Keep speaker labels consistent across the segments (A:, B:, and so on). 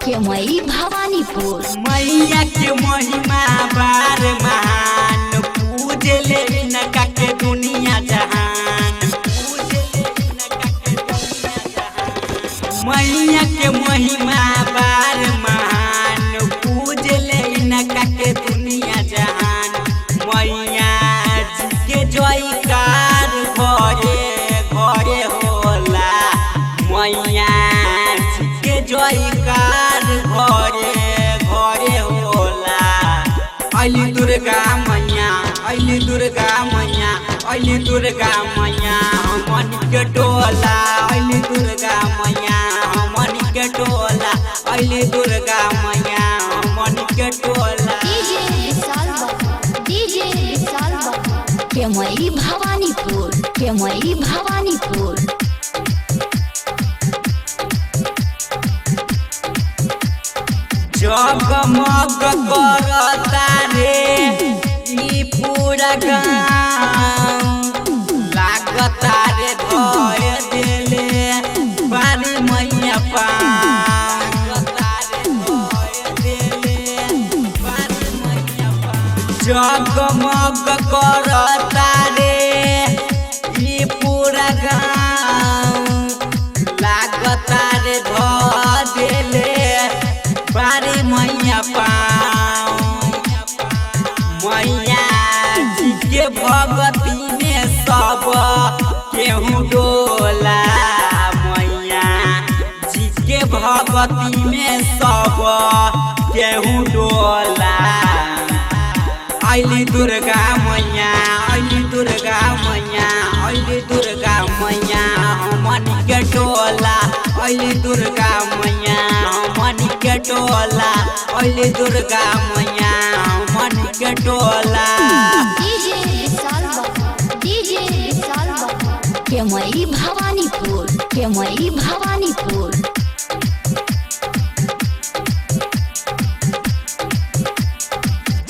A: केमई भवानीपुर
B: मैया के महिमा बार महान पूजे ले इनका के दुनिया जहान मैया के महिमा बार महान पूजे ले इनका के दुनिया जहान मैया जी के जयकार घरे घरे होला मैया जी के जयकार घरे घरे होला। अली दुर्गा मैया अली दुर्गा मैया अली दुर्गा मैया हमन के टोला अली दुर्गा मैया हमन के टोला अली दुर्गा मैया हमन के टोला।
A: केमई भवानीपुर
B: जगमग करता रे ई पूरा गाँव लागता रे धोए देले बारी मैया जगमग करता रे ई पूरा गाँव लागता रे धो देले बारी मैया मैया जी के भगती में सब केहू डोला मैया जी के भगती में सब केहू डोला। अली दुर्गा मैया अली दुर्गा मैया अली दुर्गा मैया हमन के टोला अली दुर्गा मैया हमन के टोला अली दुर्गा मैया हमन के टोला।
A: केमई भवानीपुर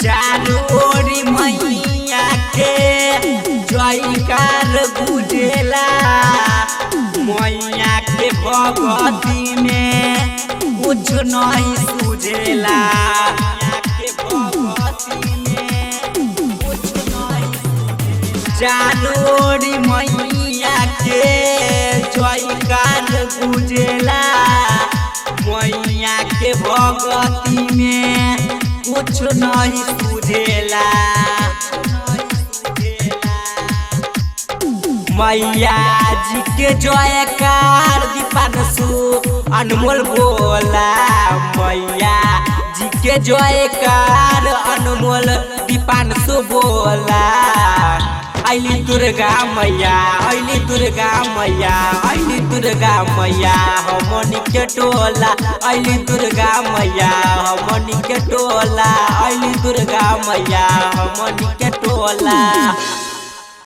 B: चारू ओरी मैया के जयकार बुझेला मैया के भगती में कुछ नहीं सूझेला चारू ओरी मैया के जयकार बुझेला मैया के भगती में कुछ नहीं सूझेला। मैया जी के जयकार दीपानसु अनमोल बोला मैया जी के जयकार अनमोल दीपानसु बोला। अली दुर्गा मैया अली दुर्गा मैया अली दुर्गा मैया हमन के टोला अली दुर्गा मैया हमन के टोला अली दुर्गा मैया हमन के टोला।